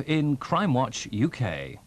in Crimewatch UK.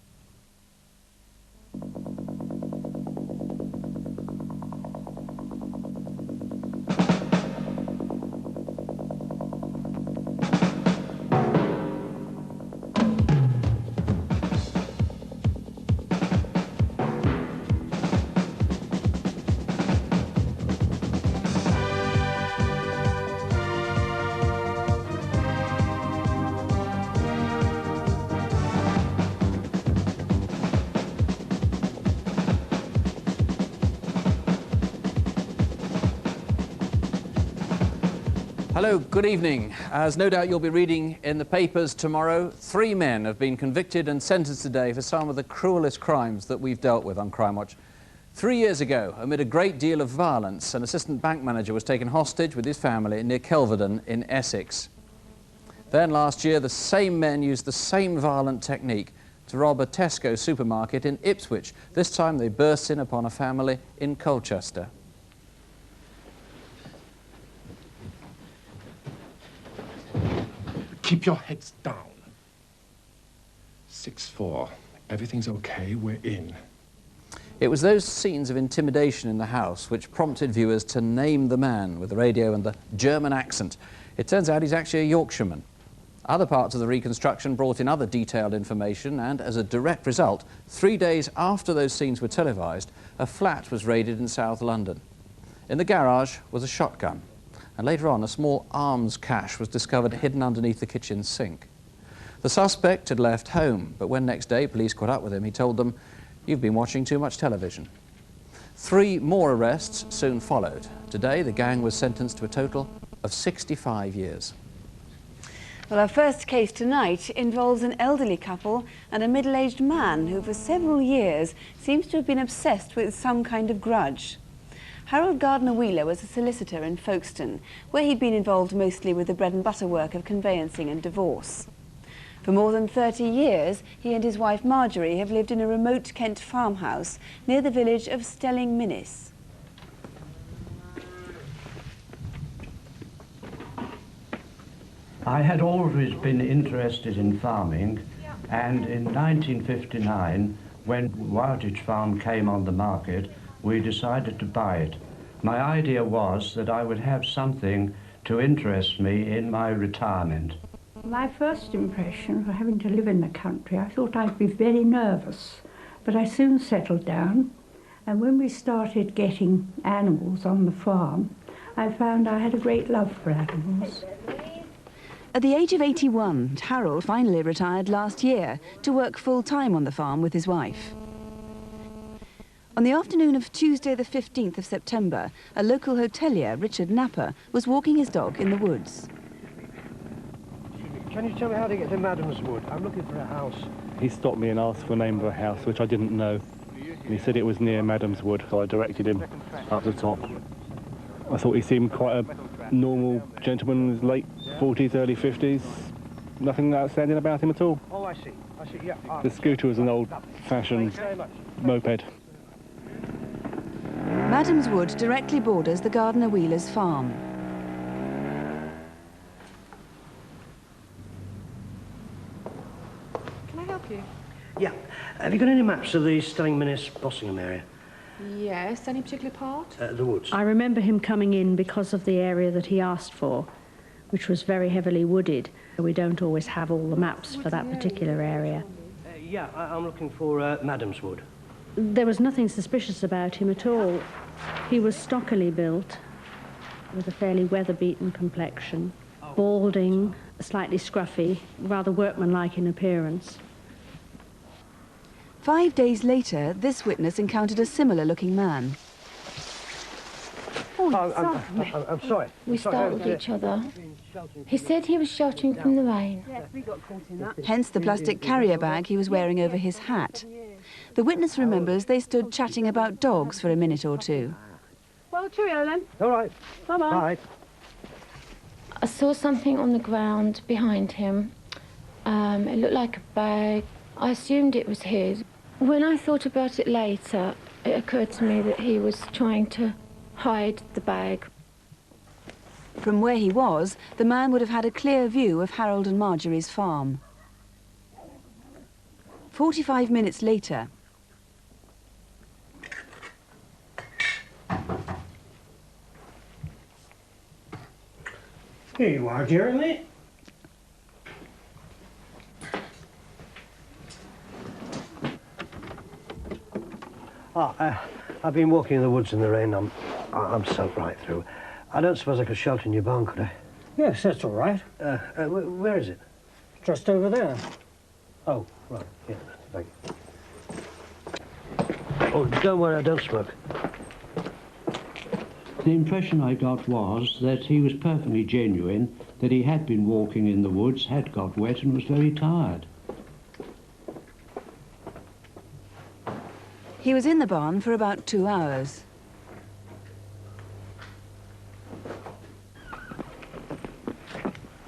Hello, good evening. As no doubt you'll be reading in the papers tomorrow, 3 men have been convicted and sentenced today for some of the cruelest crimes that we've dealt with on Crimewatch. 3 years ago, amid a great deal of violence, an assistant bank manager was taken hostage with his family near Kelvedon in Essex. Then last year, the same men used the same violent technique to rob a Tesco supermarket in Ipswich. This time they burst in upon a family in Colchester. Keep your heads down. 6-4. Everything's okay, we're in. It was those scenes of intimidation in the house which prompted viewers to name the man with the radio and the German accent. It turns out he's actually a Yorkshireman. Other parts of the reconstruction brought in other detailed information, and as a direct result, 3 days after those scenes were televised, a flat was raided in South London. In the garage was a shotgun. And later on, a small arms cache was discovered hidden underneath the kitchen sink. The suspect had left home, but when next day police caught up with him, he told them, "You've been watching too much television." 3 more arrests soon followed. Today, the gang was sentenced to a total of 65 years. Well, our first case tonight involves an elderly couple and a middle-aged man who for several years seems to have been obsessed with some kind of grudge. Harold Gardner-Wheeler was a solicitor in Folkestone, where he'd been involved mostly with the bread-and-butter work of conveyancing and divorce. For more than 30 years, he and his wife Marjorie have lived in a remote Kent farmhouse near the village of Stelling Minnis. I had always been interested in farming, and in 1959, when Wilditch Farm came on the market, we decided to buy it. My idea was that I would have something to interest me in my retirement. My first impression for having to live in the country, I thought I'd be very nervous, but I soon settled down, and when we started getting animals on the farm, I found I had a great love for animals. At the age of 81, Harold finally retired last year to work full-time on the farm with his wife. On the afternoon of Tuesday the 15th of September, a local hotelier, Richard Napper, was walking his dog in the woods. Can you tell me how to get to Madam's Wood? I'm looking for a house. He stopped me and asked for the name of a house, which I didn't know. And he said it was near Madam's Wood, so I directed him up the top. I thought he seemed quite a normal gentleman in his late 40s, early 50s. Nothing outstanding about him at all. Oh, I see, yeah. The scooter was an old-fashioned moped. Madam's Wood directly borders the Gardner-Wheelers' farm. Can I help you? Yeah. Have you got any maps of the Stelling Minnis Bossingham area? Yes. Any particular part? The woods. I remember him coming in because of the area that he asked for, which was very heavily wooded. We don't always have all the maps for that particular area. Yeah, I'm looking for Madam's Wood. There was nothing suspicious about him at all. He was stockily built, with a fairly weather-beaten complexion, balding, slightly scruffy, rather workmanlike in appearance. 5 days later, this witness encountered a similar-looking man. I'm sorry. We startled each other. He said he was sheltering from the rain. Hence the plastic carrier bag he was wearing over his hat. The witness remembers they stood chatting about dogs for a minute or two. Well, cheerio then. All right. Bye-bye. Bye. I saw something on the ground behind him. It looked like a bag. I assumed it was his. When I thought about it later, it occurred to me that he was trying to hide the bag. From where he was, the man would have had a clear view of Harold and Marjorie's farm. 45 minutes later. Here you are, Jeremy. I've been walking in the woods in the rain. I'm soaked right through. I don't suppose I could shelter in your barn, could I? Yes, that's all right. Where is it? Just over there. Oh, right. Yeah, thank you. Oh, don't worry, I don't smoke. The impression I got was that he was perfectly genuine, that he had been walking in the woods, had got wet and was very tired. He was in the barn for about 2 hours.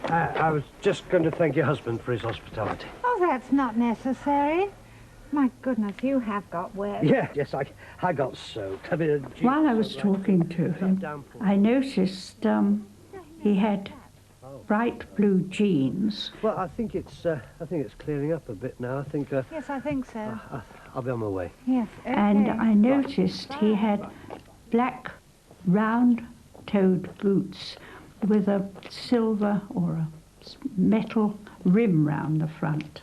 I was just going to thank your husband for his hospitality. Oh, that's not necessary. My goodness, you have got wet. Yes, I got soaked. I mean, While I was talking to him, I noticed he had bright blue jeans. Well, I think it's clearing up a bit now. I think. Yes, I think so. I'll be on my way. Yes. Okay. And I noticed he had black round-toed boots with a silver or a metal rim round the front.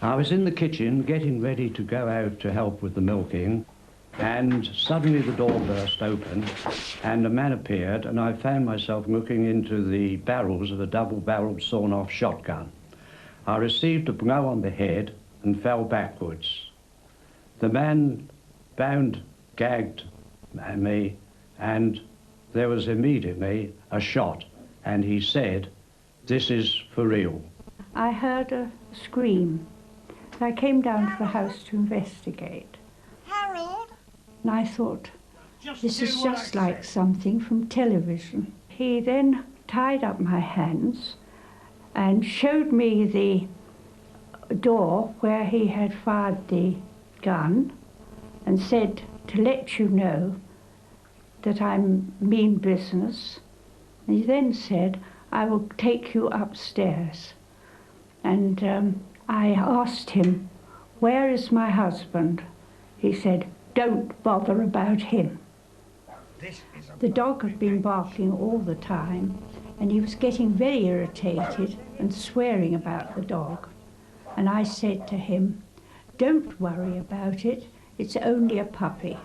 I was in the kitchen getting ready to go out to help with the milking, and suddenly the door burst open and a man appeared, and I found myself looking into the barrels of a double-barreled sawn-off shotgun. I received a blow on the head and fell backwards. The man bound, gagged me, and there was immediately a shot, and he said, "This is for real." I heard a scream. I came down to the house to investigate. Harold? And I thought, this is just like something from television. He then tied up my hands and showed me the door where he had fired the gun and said to let you know that I mean business. And he then said, I will take you upstairs. And I asked him, where is my husband? He said, don't bother about him. The dog had been barking all the time, and he was getting very irritated and swearing about the dog. And I said to him, don't worry about it, it's only a puppy.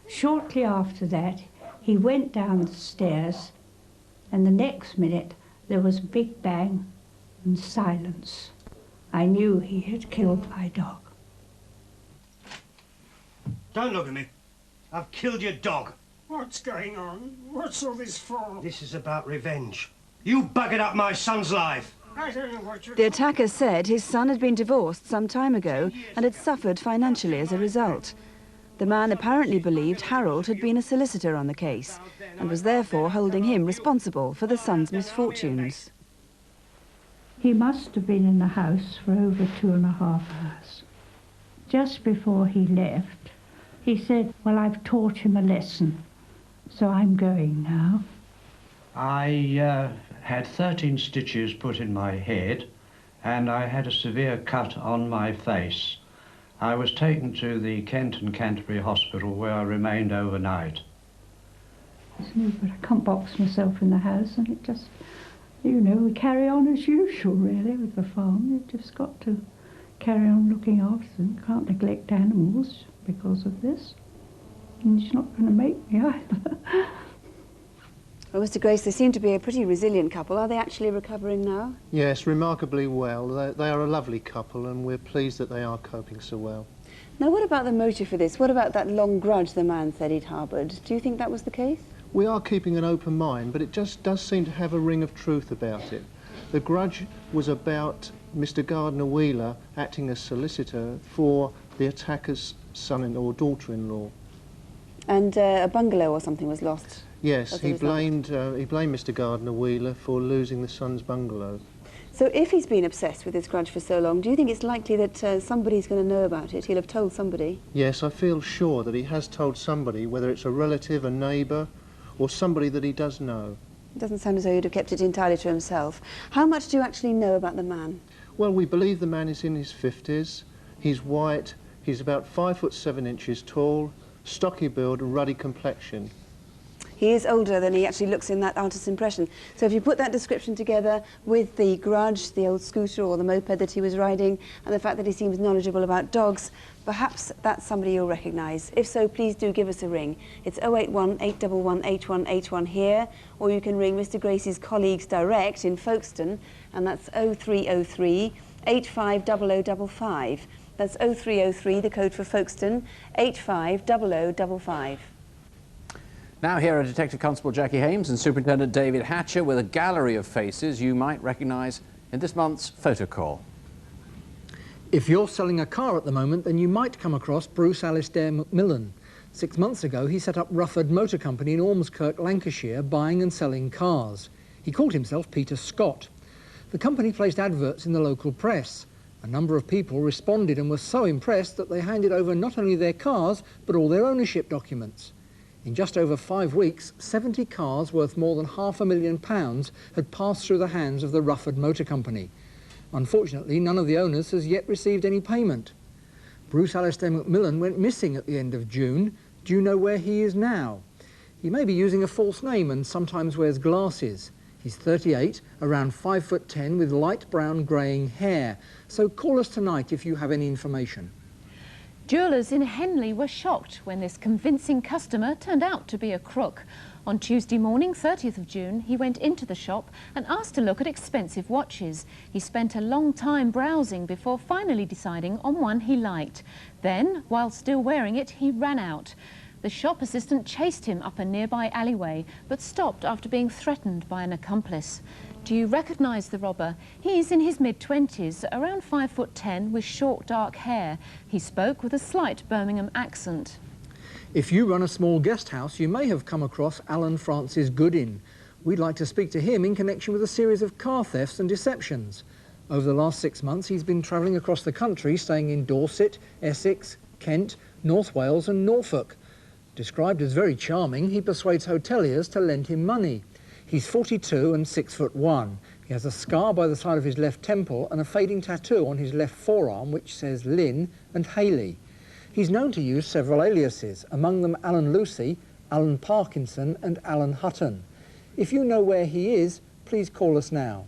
Shortly after that, he went down the stairs, and the next minute there was a big bang and silence. I knew he had killed my dog. Don't look at me. I've killed your dog. What's going on? What's all this for? This is about revenge. You buggered up my son's life. I don't know what you're... The attacker said his son had been divorced some time ago and had suffered financially as a result. The man apparently believed Harold had been a solicitor on the case and was therefore holding him responsible for the son's misfortunes. He must have been in the house for over 2.5 hours. Just before he left, he said, well, I've taught him a lesson, so I'm going now. I had 13 stitches put in my head, and I had a severe cut on my face. I was taken to the Kent and Canterbury Hospital, where I remained overnight. But I can't box myself in the house, and it just, you know, we carry on as usual, really, with the farm. You've just got to carry on looking after them. Can't neglect animals because of this. And it's not going to make me either. Well, Mr. Grace, they seem to be a pretty resilient couple. Are they actually recovering now? Yes, remarkably well. They are a lovely couple, and we're pleased that they are coping so well. Now, what about the motive for this? What about that long grudge the man said he'd harboured? Do you think that was the case? We are keeping an open mind, but it just does seem to have a ring of truth about it. The grudge was about Mr. Gardner-Wheeler acting as solicitor for the attacker's son-in-law or daughter-in-law. And a bungalow or something was lost? Yes, he blamed Mr. Gardner-Wheeler for losing the son's bungalow. So if he's been obsessed with this grudge for so long, do you think it's likely that somebody's going to know about it? He'll have told somebody? Yes, I feel sure that he has told somebody, whether it's a relative, a neighbour, or somebody that he does know. It doesn't sound as though he'd have kept it entirely to himself. How much do you actually know about the man? Well, we believe the man is in his 50s. He's white. He's about 5'7" tall, stocky build, ruddy complexion. He is older than he actually looks in that artist's impression. So if you put that description together with the grudge, the old scooter or the moped that he was riding, and the fact that he seems knowledgeable about dogs, perhaps that's somebody you'll recognise. If so, please do give us a ring. It's 081 811 8181 here, or you can ring Mr Gracie's colleagues direct in Folkestone, and that's 0303 850055. That's 0303, the code for Folkestone, 850055. Now here are Detective Constable Jackie Hames and Superintendent David Hatcher with a gallery of faces you might recognise in this month's photo call. If you're selling a car at the moment, then you might come across Bruce Alistair Macmillan. 6 months ago, he set up Rufford Motor Company in Ormskirk, Lancashire, buying and selling cars. He called himself Peter Scott. The company placed adverts in the local press. A number of people responded and were so impressed that they handed over not only their cars, but all their ownership documents. In just over 5 weeks, 70 cars worth more than £500,000 had passed through the hands of the Rufford Motor Company. Unfortunately, none of the owners has yet received any payment. Bruce Alistair Macmillan went missing at the end of June. Do you know where he is now? He may be using a false name and sometimes wears glasses. He's 38, around 5'10", with light brown greying hair. So call us tonight if you have any information. Jewellers in Henley were shocked when this convincing customer turned out to be a crook. On Tuesday morning, 30th of June, he went into the shop and asked to look at expensive watches. He spent a long time browsing before finally deciding on one he liked. Then, while still wearing it, he ran out. The shop assistant chased him up a nearby alleyway, but stopped after being threatened by an accomplice. Do you recognise the robber? He's in his mid-20s, around 5'10", with short dark hair. He spoke with a slight Birmingham accent. If you run a small guest house, you may have come across Alan Francis Goodin. We'd like to speak to him in connection with a series of car thefts and deceptions. Over the last 6 months, he's been travelling across the country, staying in Dorset, Essex, Kent, North Wales and Norfolk. Described as very charming, he persuades hoteliers to lend him money. He's 42 and 6'1". He has a scar by the side of his left temple and a fading tattoo on his left forearm which says Lynn and Haley. He's known to use several aliases, among them Alan Lucy, Alan Parkinson and Alan Hutton. If you know where he is, please call us now.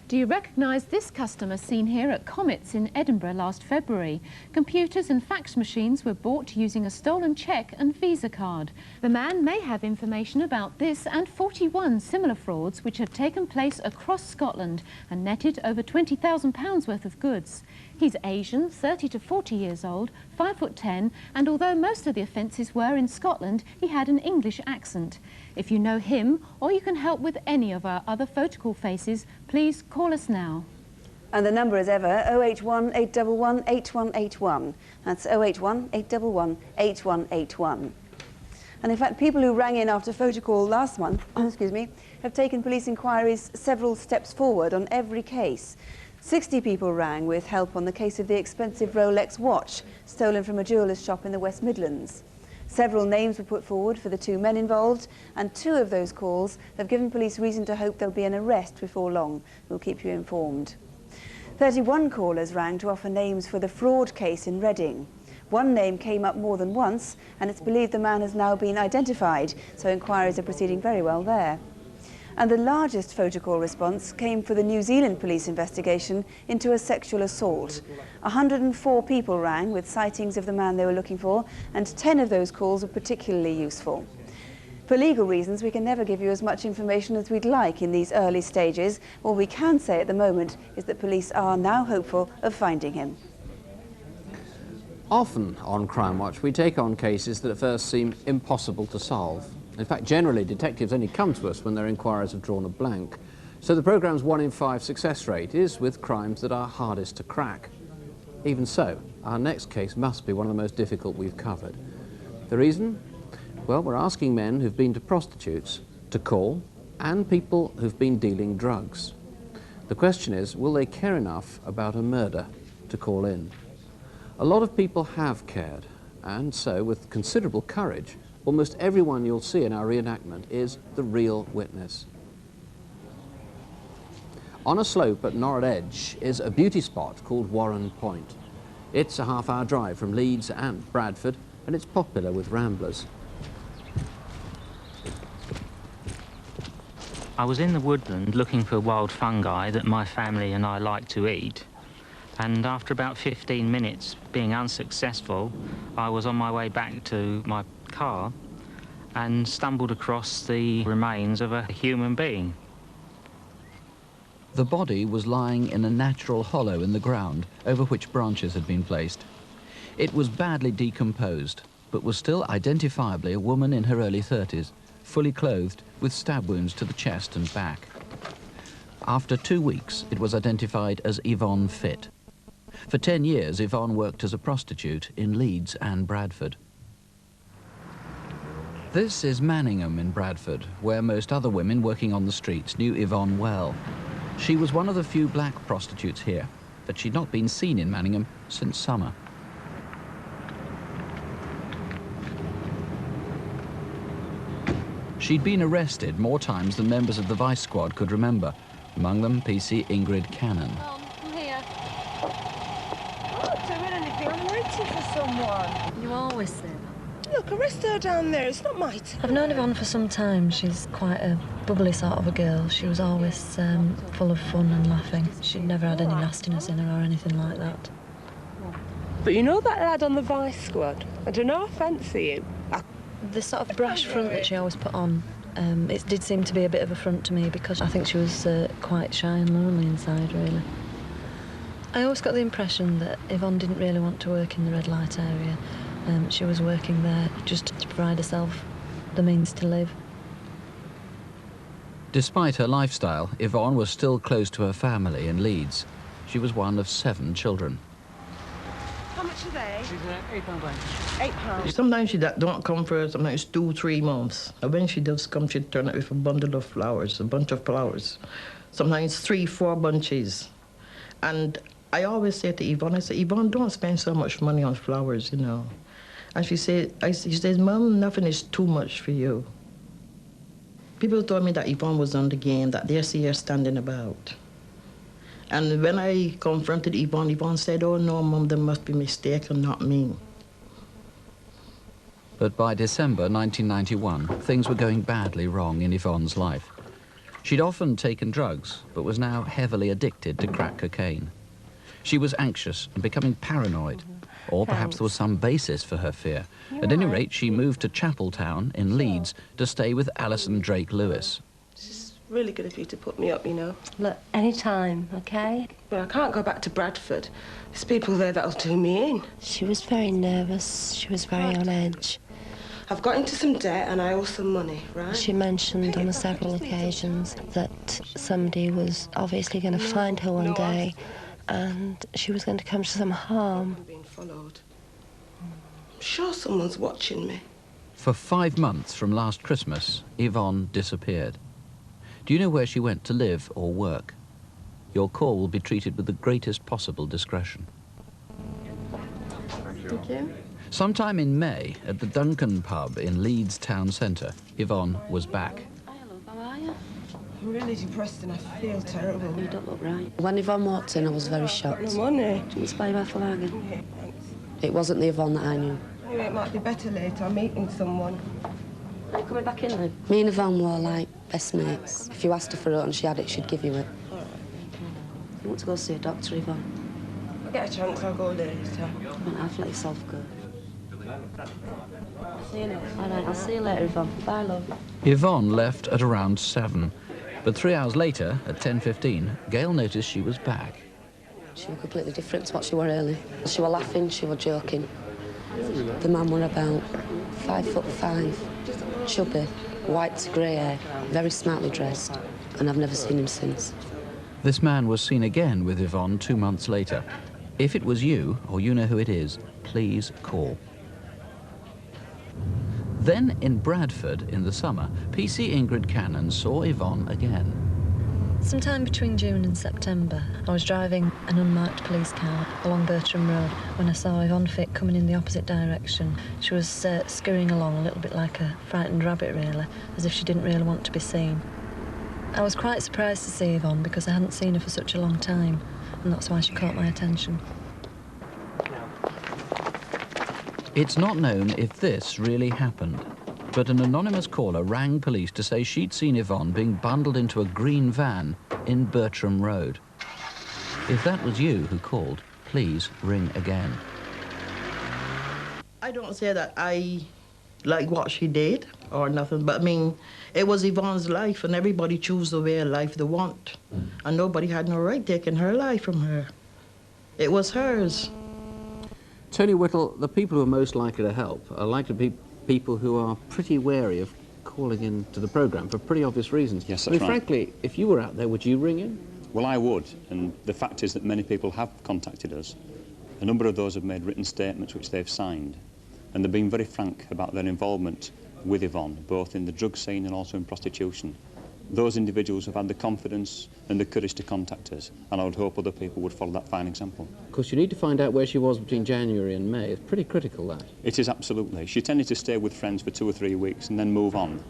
Do you recognise this customer seen here at Comets in Edinburgh last February? Computers and fax machines were bought using a stolen cheque and Visa card. The man may have information about this and 41 similar frauds which have taken place across Scotland and netted over £20,000 worth of goods. He's Asian, 30 to 40 years old, 5'10", and although most of the offences were in Scotland, he had an English accent. If you know him, or you can help with any of our other photocall faces, please call us now. And the number as ever, 081 811 8181. That's 081 811 8181. And in fact, people who rang in after photocall last month, excuse me, have taken police inquiries several steps forward on every case. 60 people rang with help on the case of the expensive Rolex watch stolen from a jeweller's shop in the West Midlands. Several names were put forward for the 2 men involved, and 2 of those calls have given police reason to hope there'll be an arrest before long. We'll keep you informed. 31 callers rang to offer names for the fraud case in Reading. One name came up more than once, and it's believed the man has now been identified, so inquiries are proceeding very well there. And the largest photocall response came for the New Zealand police investigation into a sexual assault. 104 people rang with sightings of the man they were looking for, and 10 of those calls were particularly useful. For legal reasons, we can never give you as much information as we'd like in these early stages. All we can say at the moment is that police are now hopeful of finding him. Often on Crimewatch, we take on cases that at first seem impossible to solve. In fact, generally, detectives only come to us when their inquiries have drawn a blank. So the programme's 1 in 5 success rate is with crimes that are hardest to crack. Even so, our next case must be one of the most difficult we've covered. The reason? Well, we're asking men who've been to prostitutes to call, and people who've been dealing drugs. The question is, will they care enough about a murder to call in? A lot of people have cared, and so, with considerable courage, almost everyone you'll see in our reenactment is the real witness. On a slope at Norrid Edge is a beauty spot called Warren Point. It's a half-hour drive from Leeds and Bradford, and it's popular with ramblers. I was in the woodland looking for wild fungi that my family and I like to eat, and after about 15 minutes being unsuccessful, I was on my way back to my car and stumbled across the remains of a human being. The body was lying in a natural hollow in the ground over which branches had been placed. It was badly decomposed, but was still identifiably a woman in her early 30s, fully clothed with stab wounds to the chest and back. After 2 weeks, it was identified as Yvonne Fitt. For 10 years, Yvonne worked as a prostitute in Leeds and Bradford. This is Manningham in Bradford, where most other women working on the streets knew Yvonne well. She was one of the few black prostitutes here, but she'd not been seen in Manningham since summer. She'd been arrested more times than members of the Vice Squad could remember, among them PC Ingrid Cannon. I'm here. I'm not doing anything, I'm waiting for someone. You always say that. Look, arrest her down there, it's not my turn. I've known Yvonne for some time. She's quite a bubbly sort of a girl. She was always full of fun and laughing. She'd never had any nastiness in her or anything like that. But you know that lad on the Vice Squad? I don't know, I fancy him. The sort of brash front that she always put on, it did seem to be a bit of a front to me because I think she was quite shy and lonely inside, really. I always got the impression that Yvonne didn't really want to work in the red light area. She was working there just to provide herself the means to live. Despite her lifestyle, Yvonne was still close to her family in Leeds. She was one of 7 children. How much are they? £8. £8. Sometimes she don't come for sometimes 2-3 months. And when she does come, she turn up with a bundle of flowers, a bunch of flowers. Sometimes 3-4 bunches. And I always say to Yvonne, I say, Yvonne, don't spend so much money on flowers, you know. And she says, Mum, nothing is too much for you. People told me that Yvonne was on the game, that they see her standing about. And when I confronted Yvonne, Yvonne said, oh no, Mum, there must be a mistake and not me. But by December 1991, things were going badly wrong in Yvonne's life. She'd often taken drugs, but was now heavily addicted to crack cocaine. She was anxious and becoming paranoid, or perhaps there was some basis for her fear. At any rate, she moved to Chapeltown in Leeds to stay with Alison Drake Lewis. It's really good of you to put me up, you know. Look, any time, OK? But I can't go back to Bradford. There's people there that'll do me in. She was very nervous. She was very on edge. I've got into some debt and I owe some money, right? She mentioned on several occasions that somebody was obviously going to find her one day and she was going to come to some harm. I'm being followed. I'm sure someone's watching me. For 5 months from last Christmas, Yvonne disappeared. Do you know where she went to live or work? Your call will be treated with the greatest possible discretion. Thank you. Sometime in May, at the Duncan pub in Leeds town centre, Yvonne was back. How are you? I'm really depressed and I feel terrible. You don't look right. When Yvonne walked in, I was very shocked. No money. Do you want to buy you a flagon? Yeah, thanks. It wasn't the Yvonne that I knew. Anyway, it might be better later. I'm meeting someone. Are you coming back in then? Me and Yvonne were like best mates. If you asked her for it and she had it, she'd give you it. All right. You want to go see a doctor, Yvonne? If I get a chance, I'll go later. Come on, I've let yourself go. See you later. All right, I'll see you later, Yvonne. Bye, love. Yvonne left at around 7, but 3 hours later, at 10:15, Gail noticed she was back. She was completely different to what she were early. She were laughing, she were joking. The man were about 5'5", chubby, white to grey hair, very smartly dressed, and I've never seen him since. This man was seen again with Yvonne 2 months later. If it was you, or you know who it is, please call. Then in Bradford in the summer, PC Ingrid Cannon saw Yvonne again. Sometime between June and September, I was driving an unmarked police car along Berkshire Road when I saw Yvonne Fitt coming in the opposite direction. She was scurrying along a little bit like a frightened rabbit, really, as if she didn't really want to be seen. I was quite surprised to see Yvonne because I hadn't seen her for such a long time, and that's why she caught my attention. It's not known if this really happened, but an anonymous caller rang police to say she'd seen Yvonne being bundled into a green van in Berkshire Road. If that was you who called, please ring again. I don't say that I like what she did or nothing, but I mean, it was Yvonne's life, and everybody choose the way of life they want. And nobody had no right taking her life from her. It was hers. Tony Whittle, the people who are most likely to help are likely to be people who are pretty wary of calling in to the programme for pretty obvious reasons. Yes, I mean, that's right. frankly, if you were out there, would you ring in? Well, I would, and the fact is that many people have contacted us. A number of those have made written statements which they've signed, and they've been very frank about their involvement with Yvonne, both in the drug scene and also in prostitution. Those individuals have had the confidence and the courage to contact us, and I would hope other people would follow that fine example. Of course, you need to find out where she was between January and May. It's pretty critical, that. It is, absolutely. She tended to stay with friends for 2 or 3 weeks and then move on,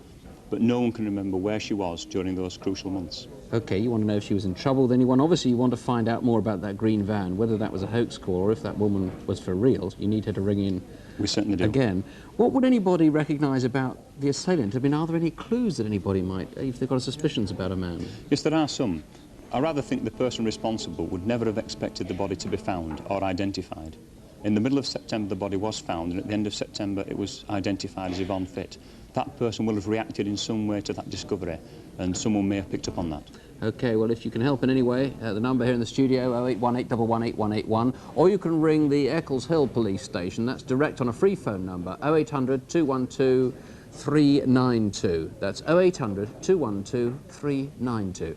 but no one can remember where she was during those crucial months. OK, you want to know if she was in trouble with anyone. Obviously, you want to find out more about that green van, whether that was a hoax call or if that woman was for real. You need her to ring in. We certainly do. Again. What would anybody recognise about the assailant? I mean, are there any clues that anybody might, if they've got suspicions about a man? Yes, there are some. I rather think the person responsible would never have expected the body to be found or identified. In the middle of September, the body was found, and at the end of September, it was identified as Yvonne Fitt. That person will have reacted in some way to that discovery, and someone may have picked up on that. OK, well, if you can help in any way, the number here in the studio, 0818 118 181, or you can ring the ECCLESHILL police station. That's direct on a free phone number, 0800 212 392. That's 0800 212 392.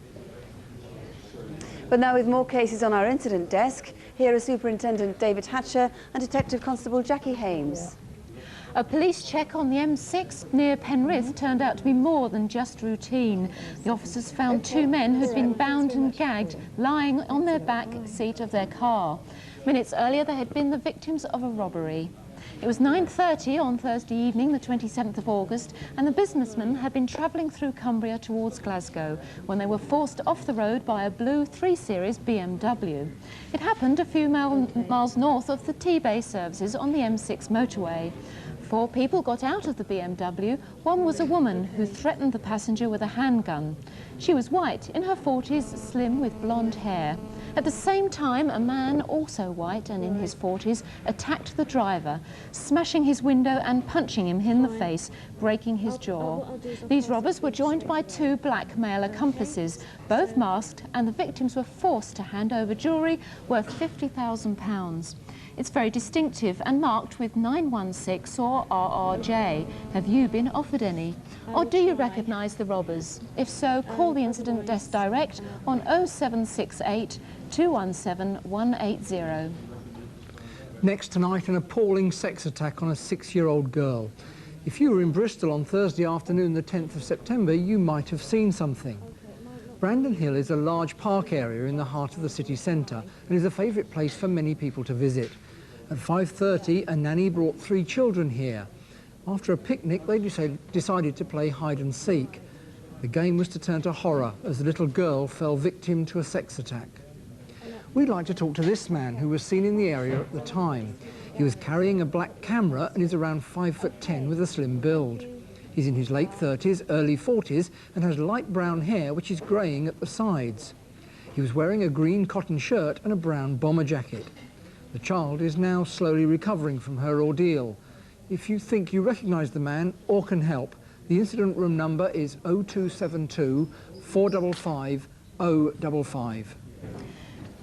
But now with more cases on our incident desk, here are Superintendent David Hatcher and Detective Constable Jackie Hames. A police check on the M6 near Penrith turned out to be more than just routine. The officers found 2 men who'd been bound and gagged, lying on their back seat of their car. Minutes earlier, they had been the victims of a robbery. It was 9:30 on Thursday evening, the 27th of August, and the businessmen had been travelling through Cumbria towards Glasgow when they were forced off the road by a blue 3 Series BMW. It happened a few miles north of the T-Bay services on the M6 motorway. 4 people got out of the BMW. One was a woman who threatened the passenger with a handgun. She was white, in her 40s, slim with blonde hair. At the same time, a man, also white and in his 40s, attacked the driver, smashing his window and punching him in the face, breaking his jaw. These robbers were joined by 2 black male accomplices, both masked, and the victims were forced to hand over jewellery worth £50,000. It's very distinctive and marked with 916 or RRJ. Have you been offered any? Or do you recognise the robbers? If so, call the incident desk direct on 0768 217 180. Next tonight, an appalling sex attack on a 6-year-old girl. If you were in Bristol on Thursday afternoon, the 10th of September, you might have seen something. Brandon Hill is a large park area in the heart of the city centre and is a favourite place for many people to visit. At 5:30, a nanny brought 3 children here. After a picnic, they decided to play hide and seek. The game was to turn to horror as the little girl fell victim to a sex attack. We'd like to talk to this man who was seen in the area at the time. He was carrying a black camera and is around 5'10" with a slim build. He's in his late 30s, early 40s and has light brown hair which is greying at the sides. He was wearing a green cotton shirt and a brown bomber jacket. The child is now slowly recovering from her ordeal. If you think you recognise the man or can help, the incident room number is 0272 455 055.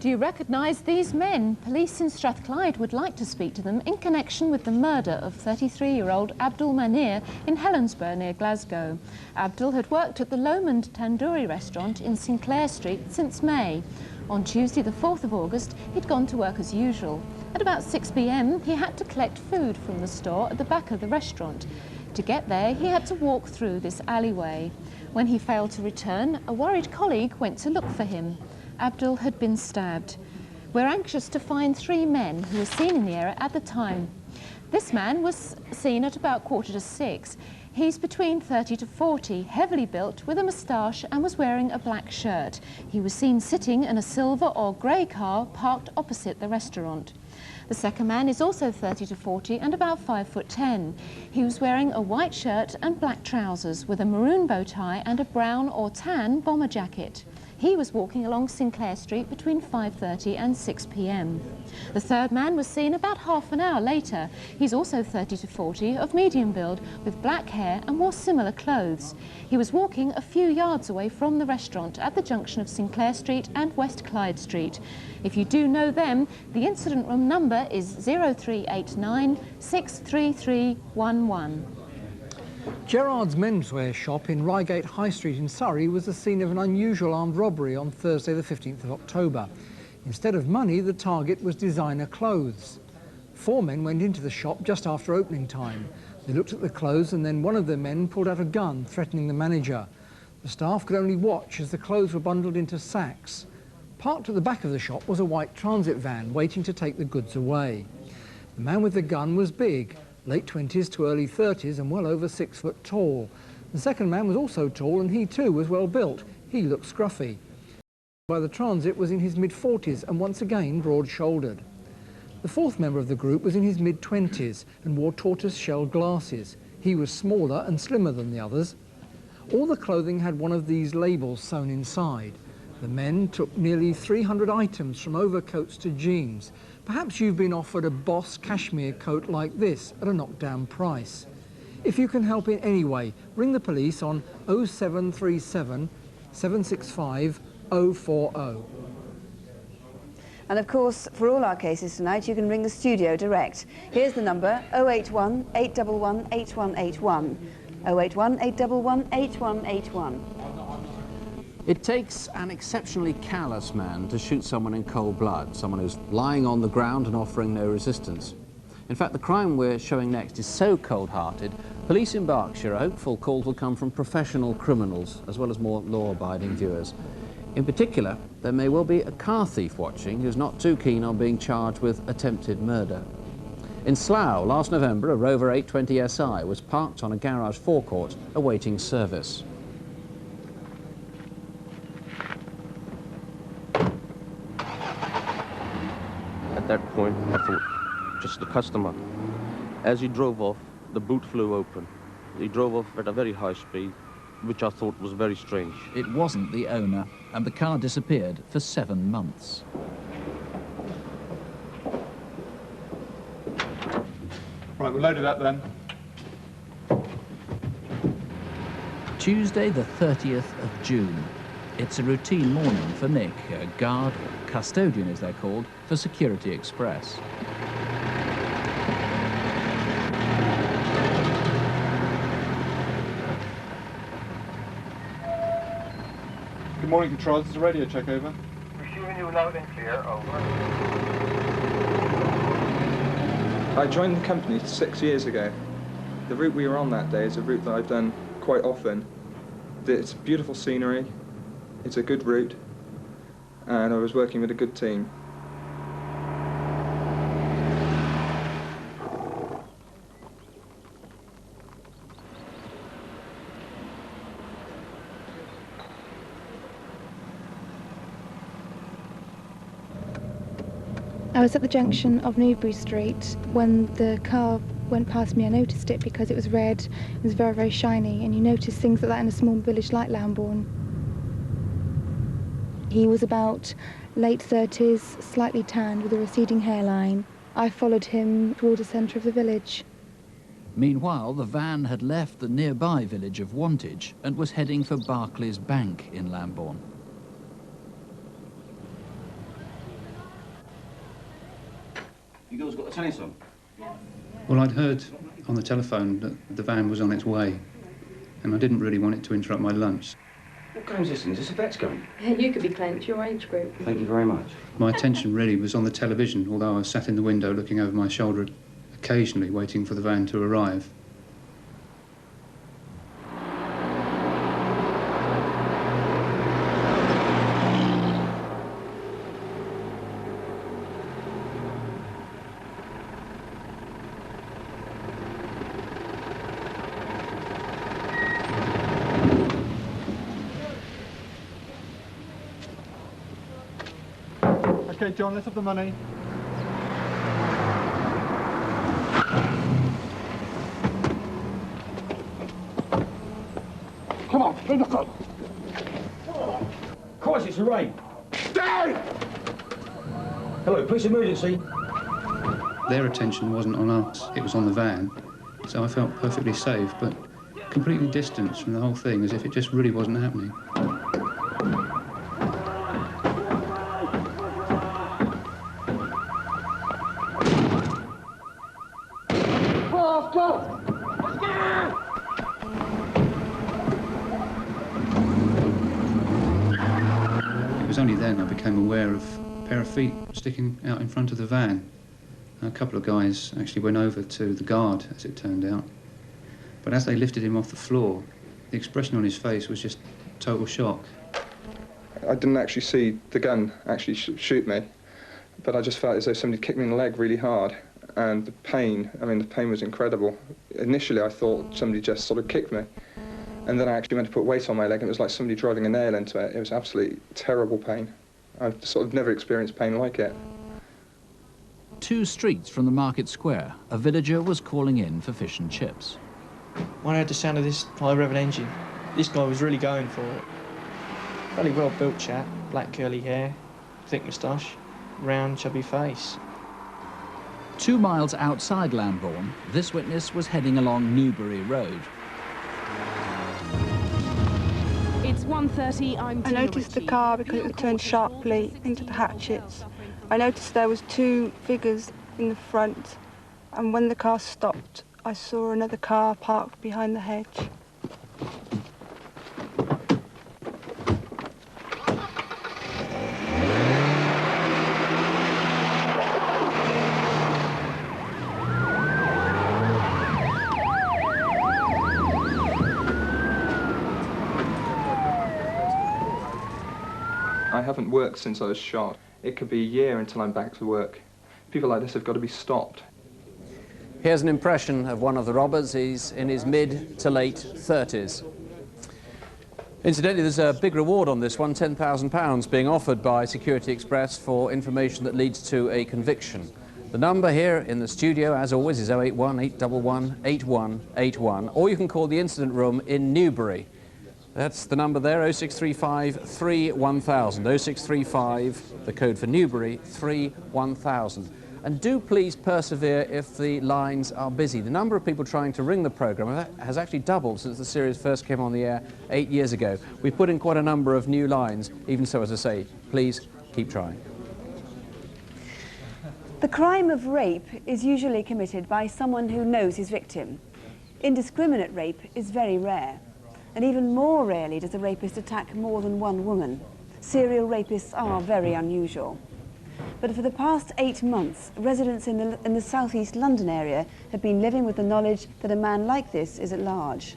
Do you recognise these men? Police in Strathclyde would like to speak to them in connection with the murder of 33-year-old Abdul Manir in Helensburgh near Glasgow. Abdul had worked at the Lomond Tandoori restaurant in Sinclair Street since May. On Tuesday the 4th of August, he'd gone to work as usual. At about 6 p.m, he had to collect food from the store at the back of the restaurant. To get there, he had to walk through this alleyway. When he failed to return, a worried colleague went to look for him. Abdul had been stabbed. We're anxious to find 3 men who were seen in the area at the time. This man was seen at about 5:45. He's between 30 to 40, heavily built, with a moustache, and was wearing a black shirt. He was seen sitting in a silver or grey car parked opposite the restaurant. The second man is also 30 to 40 and about 5'10". He was wearing a white shirt and black trousers with a maroon bow tie and a brown or tan bomber jacket. He was walking along Sinclair Street between 5:30 and 6 p.m. The third man was seen about half an hour later. He's also 30 to 40, of medium build, with black hair and wore similar clothes. He was walking a few yards away from the restaurant at the junction of Sinclair Street and West Clyde Street. If you do know them, the incident room number is 0389 63311. Gerard's menswear shop in Reigate High Street in Surrey was the scene of an unusual armed robbery on Thursday the 15th of October. Instead of money, the target was designer clothes. 4 men went into the shop just after opening time. They looked at the clothes and then one of the men pulled out a gun, threatening the manager. The staff could only watch as the clothes were bundled into sacks. Parked at the back of the shop was a white transit van waiting to take the goods away. The man with the gun was big, late 20s to early 30s and well over 6 foot tall. The second man was also tall and he too was well built. He looked scruffy. By the transit was in his mid-40s and once again broad-shouldered. The fourth member of the group was in his mid-20s and wore tortoise-shell glasses. He was smaller and slimmer than the others. All the clothing had one of these labels sewn inside. The men took nearly 300 items from overcoats to jeans. Perhaps you've been offered a Boss cashmere coat like this at a knockdown price. If you can help in any way, ring the police on 0737 765 040. And of course, for all our cases tonight, you can ring the studio direct. Here's the number, 081 811 8181. 081 811 8181. It takes an exceptionally callous man to shoot someone in cold blood, someone who's lying on the ground and offering no resistance. In fact, the crime we're showing next is so cold-hearted, police in Berkshire are hopeful calls will come from professional criminals, as well as more law-abiding viewers. In particular, there may well be a car thief watching who's not too keen on being charged with attempted murder. In Slough, last November, a Rover 820 SI was parked on a garage forecourt awaiting service. At that point, I thought, just the customer. As he drove off, the boot flew open. He drove off at a very high speed, which I thought was very strange. It wasn't the owner, and the car disappeared for 7 months. Right, we're loaded up then. Tuesday the 30th of June. It's a routine morning for Nick, a guard, custodian as they're called, for Security Express. Good morning, Control. This is a radio check, over. Receiving you loud and clear, over. I joined the company 6 years ago. The route we were on that day is a route that I've done quite often. It's beautiful scenery, it's a good route, and I was working with a good team. I was at the junction of Newbury Street when the car went past me. I noticed it because it was red, it was very, very shiny, and you notice things like that in a small village like Lambourn. He was about late 30s, slightly tanned with a receding hairline. I followed him toward the centre of the village. Meanwhile, the van had left the nearby village of Wantage and was heading for Barclays Bank in Lambourn. You girls got the tennis on? Well, I'd heard on the telephone that the van was on its way, and I didn't really want it to interrupt my lunch. What game is this in? Is this a vets game? You could be playing, it's your age group. Thank you very much. My attention really was on the television, although I was sat in the window looking over my shoulder, occasionally waiting for the van to arrive. OK, John, let's have the money. Come on, in the front. Christ, it's a rape. Dad! Hello, police emergency. Their attention wasn't on us, it was on the van. So I felt perfectly safe, but completely distanced from the whole thing, as if it just really wasn't happening. It was only then I became aware of a pair of feet sticking out in front of the van. A couple of guys actually went over to the guard, as it turned out. But as they lifted him off the floor, the expression on his face was just total shock. I didn't actually see the gun actually shoot me, but I just felt as though somebody kicked me in the leg really hard. And the pain, I mean, the pain was incredible. Initially, I thought somebody just sort of kicked me. And then I actually went to put weight on my leg, and it was like somebody driving a nail into it. It was absolutely terrible pain. I've sort of never experienced pain like it. 2 streets from the market square, a villager was calling in for fish and chips. When I heard the sound of this high-revving engine, this guy was really going for it. Fairly well-built chap, black curly hair, thick moustache, round, chubby face. 2 miles outside Lambourn, this witness was heading along Newbury Road. It's 1:30, I noticed the car because it was turned sharply into the hatchets. I noticed there was 2 figures in the front, and when the car stopped, I saw another car parked behind the hedge. I haven't worked since I was shot. It could be a year until I'm back to work. People like this have got to be stopped. Here's an impression of one of the robbers. He's in his mid to late 30s. Incidentally, there's a big reward on this one, £10,000 being offered by Security Express for information that leads to a conviction. The number here in the studio, as always, is 081 811 8181, or you can call the incident room in Newbury. That's the number there, 0635 31000. 0635, the code for Newbury, 31000. And do please persevere if the lines are busy. The number of people trying to ring the programme has actually doubled since the series first came on the air 8 years ago. We've put in quite a number of new lines. Even so, as I say, please keep trying. The crime of rape is usually committed by someone who knows his victim. Indiscriminate rape is very rare. And even more rarely does a rapist attack more than one woman. Serial rapists are very unusual. But for the past 8 months, residents in the southeast London area have been living with the knowledge that a man like this is at large.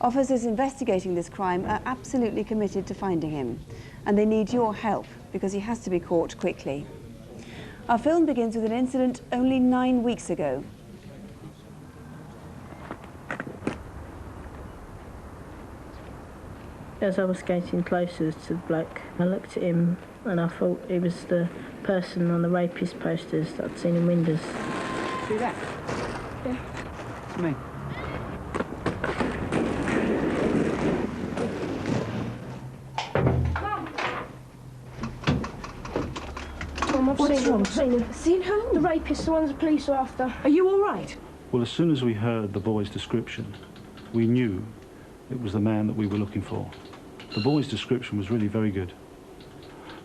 Officers investigating this crime are absolutely committed to finding him, and they need your help because he has to be caught quickly. Our film begins with an incident only 9 weeks ago. As I was getting closer to the bloke, I looked at him and I thought he was the person on the rapist posters that I'd seen in windows. See that? Yeah. It's me. Mum, I've What's seen wrong? him. Seen who? The rapist, the ones the police are after. Are you all right? Well, as soon as we heard the boy's description, we knew it was the man that we were looking for. The boy's description was really very good.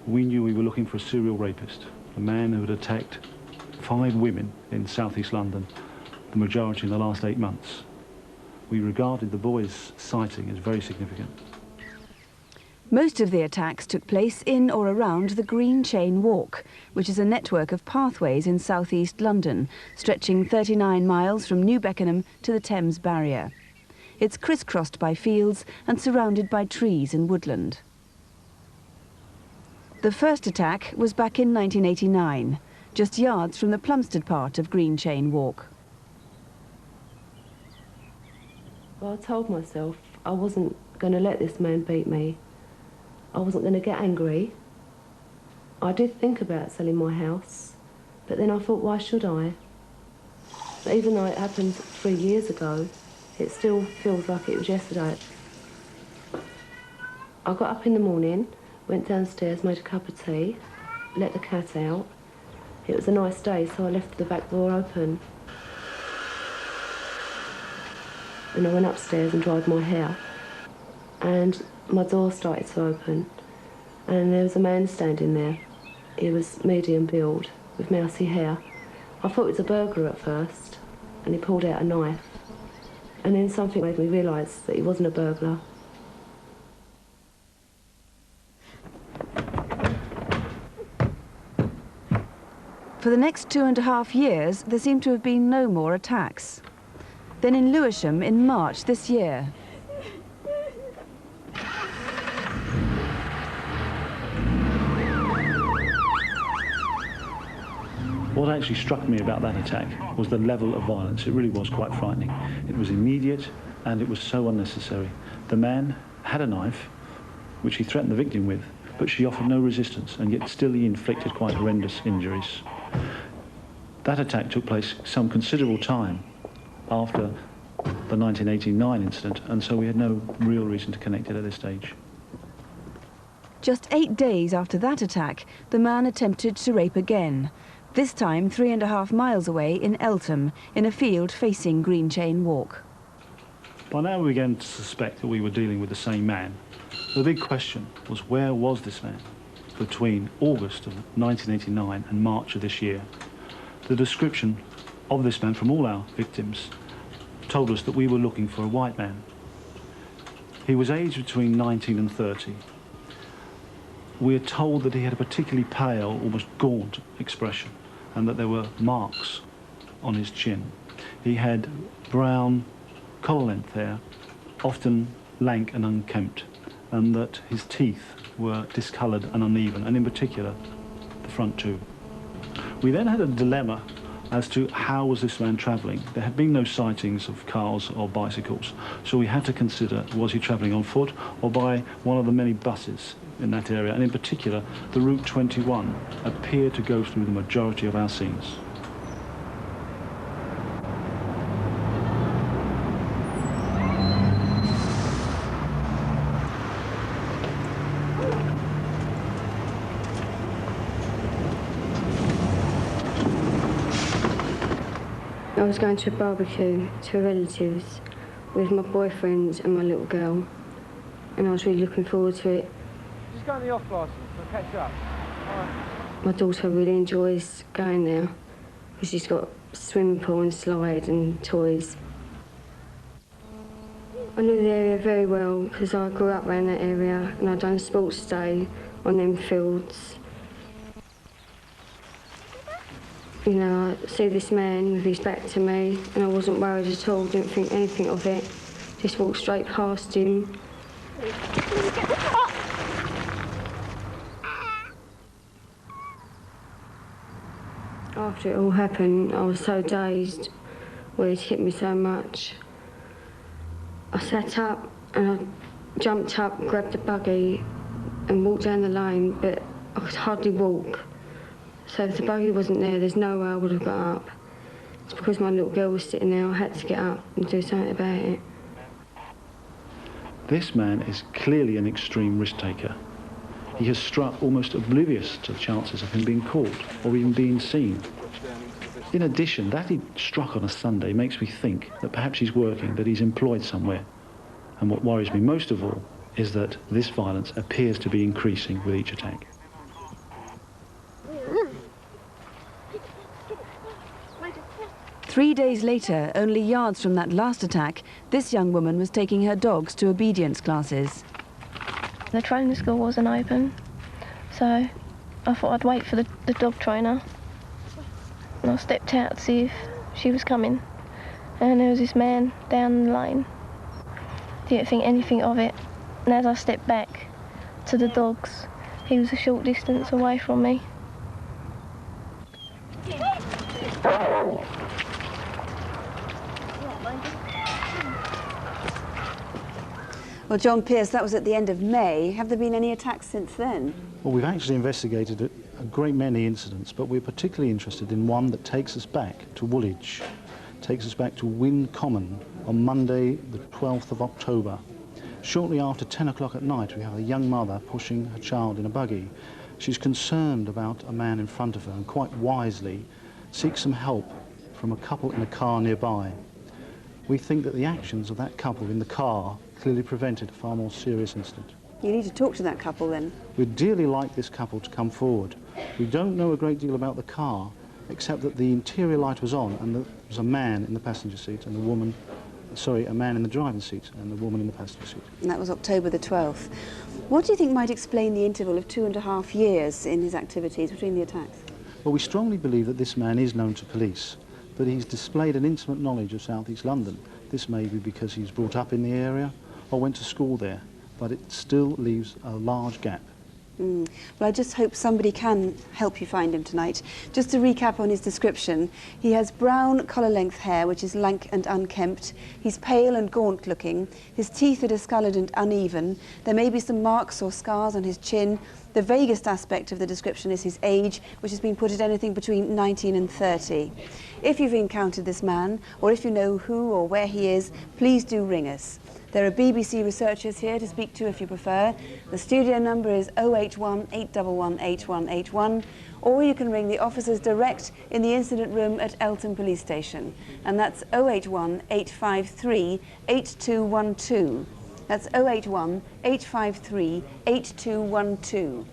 We knew we were looking for a serial rapist, a man who had attacked 5 women in southeast London, the majority in the last 8 months. We regarded the boy's sighting as very significant. Most of the attacks took place in or around the Green Chain Walk, which is a network of pathways in southeast London, stretching 39 miles from New Beckenham to the Thames Barrier. It's crisscrossed by fields and surrounded by trees and woodland. The first attack was back in 1989, just yards from the Plumstead part of Green Chain Walk. Well, I told myself I wasn't going to let this man beat me. I wasn't going to get angry. I did think about selling my house, but then I thought, why should I? But even though it happened 3 years ago, it still feels like it was yesterday. I got up in the morning, went downstairs, made a cup of tea, let the cat out. It was a nice day, so I left the back door open. And I went upstairs and dried my hair. And my door started to open, and there was a man standing there. He was medium build, with mousy hair. I thought it was a burglar at first, and he pulled out a knife. And then something made me realise that he wasn't a burglar. For the next 2.5 years, there seem to have been no more attacks. Then in Lewisham in March this year. What actually struck me about that attack was the level of violence. It really was quite frightening. It was immediate and it was so unnecessary. The man had a knife, which he threatened the victim with, but she offered no resistance, and yet still he inflicted quite horrendous injuries. That attack took place some considerable time after the 1989 incident, and so we had no real reason to connect it at this stage. Just 8 days after that attack, the man attempted to rape again. This time 3.5 miles away in ELTHAM, in a field facing Green Chain Walk. By now we began to suspect that we were dealing with the same man. The big question was, where was this man between August of 1989 and March of this year? The description of this man from all our victims told us that we were looking for a white man. He was aged between 19 and 30. We are told that he had a particularly pale, almost gaunt expression, and that there were marks on his chin. He had brown, collar-length hair, often lank and unkempt, and that his teeth were discoloured and uneven, and in particular, the front two. We then had a dilemma as to how was this man travelling. There had been no sightings of cars or bicycles, so we had to consider, was he travelling on foot or by one of the many buses in that area, and in particular, the Route 21 appeared to go through the majority of our scenes. I was going to a barbecue to a relative's with my boyfriend and my little girl, and I was really looking forward to it. Just go in the off license, I'll catch up. My daughter really enjoys going there because she's got a swimming pool and slide and toys. I knew the area very well because I grew up around that area and I'd done a sports day on them fields. You know, I see this man with his back to me and I wasn't worried at all, didn't think anything of it. Just walked straight past him. After it all happened, I was so dazed where he'd hit me so much. I sat up and I jumped up, grabbed the buggy and walked down the lane, but I could hardly walk. So if the buggy wasn't there, there's no way I would have got up. It's because my little girl was sitting there, I had to get up and do something about it. This man is clearly an extreme risk taker. He has struck almost oblivious to the chances of him being caught or even being seen. In addition, that he struck on a Sunday makes me think that perhaps he's working, that he's employed somewhere. And what worries me most of all is that this violence appears to be increasing with each attack. Three days later, only yards from that last attack, this young woman was taking her dogs to obedience classes. The training school wasn't open, so I thought I'd wait for the dog trainer. And I stepped out to see if she was coming, and there was this man down the lane. Didn't think anything of it, and as I stepped back to the dogs, he was a short distance away from me. Well, John Pearce, that was at the end of May. Have there been any attacks since then? Well, we've actually investigated it a great many incidents, but we're particularly interested in one that takes us back to Woolwich, takes us back to Wynn Common on Monday the 12th of October. Shortly after 10 o'clock at night, we have a young mother pushing her child in a buggy. She's concerned about a man in front of her and quite wisely seeks some help from a couple in a car nearby. We think that the actions of that couple in the car clearly prevented a far more serious incident. You need to talk to that couple then. We'd dearly like this couple to come forward. We don't know a great deal about the car, except that the interior light was on and there was a man in the passenger seat and a man in the driving seat and the woman in the passenger seat. And that was October the 12th. What do you think might explain the interval of 2.5 years in his activities between the attacks? Well, we strongly believe that this man is known to police, but he's displayed an intimate knowledge of South East London. This may be because he's brought up in the area or went to school there, but it still leaves a large gap. Well, I just hope somebody can help you find him tonight. Just to recap on his description, he has brown collar-length hair, which is lank and unkempt. He's pale and gaunt-looking. His teeth are discoloured and uneven. There may be some marks or scars on his chin. The vaguest aspect of the description is his age, which has been put at anything between 19 and 30. If you've encountered this man, or if you know who or where he is, please do ring us. There are BBC researchers here to speak to if you prefer. The studio number is 081 811 8181, or you can ring the officers direct in the incident room at ELTHAM Police Station, and that's 081 853 8212. That's 081 853 8212.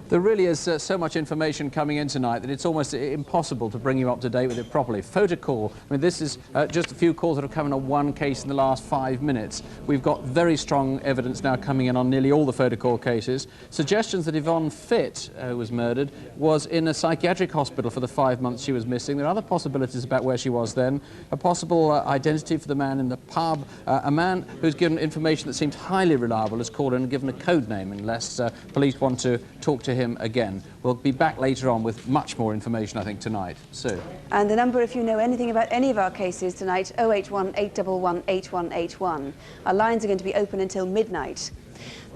There really is so much information coming in tonight that it's almost impossible to bring you up to date with it properly. Photo call, I mean, this is just a few calls that have come in on one case in the last 5 minutes. We've got very strong evidence now coming in on nearly all the photo call cases. Suggestions that Yvonne Fitt, who was murdered, was in a psychiatric hospital for the 5 months she was missing. There are other possibilities about where she was then. A possible identity for the man in the pub. A man who's given information that seems highly reliable has called in and given a code name unless police want to talk to him again. We'll be back later on with much more information, I think, tonight. Sue. And the number, if you know anything about any of our cases tonight, 081 811 8181. Our lines are going to be open until midnight.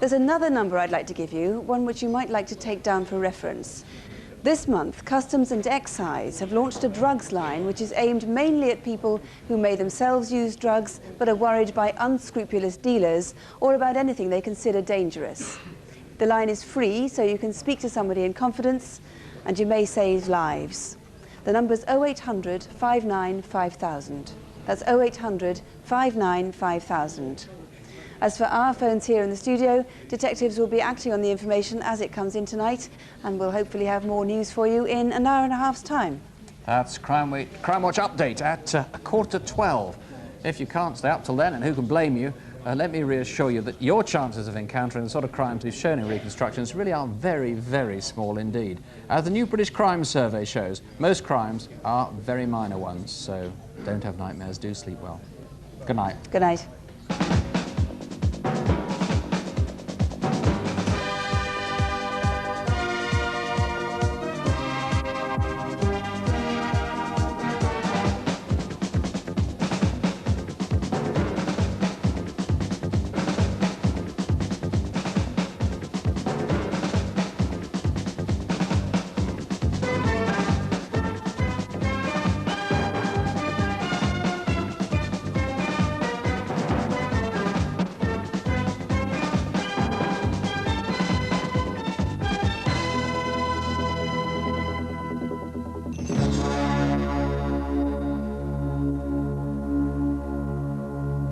There's another number I'd like to give you, one which you might like to take down for reference. This month, Customs and Excise have launched a drugs line which is aimed mainly at people who may themselves use drugs but are worried by unscrupulous dealers or about anything they consider dangerous. The line is free, so you can speak to somebody in confidence and you may save lives. The number's 0800 59 5000. That's 0800 59 5000. As for our phones here in the studio, detectives will be acting on the information as it comes in tonight, and we'll hopefully have more news for you in an hour and a half's time. That's Crimewatch Update at 11:45. If you can't stay up till then, and who can blame you, let me reassure you that your chances of encountering the sort of crimes we've shown in reconstructions really are very, very small indeed. As the new British Crime Survey shows, most crimes are very minor ones, so don't have nightmares, do sleep well. Good night. Good night.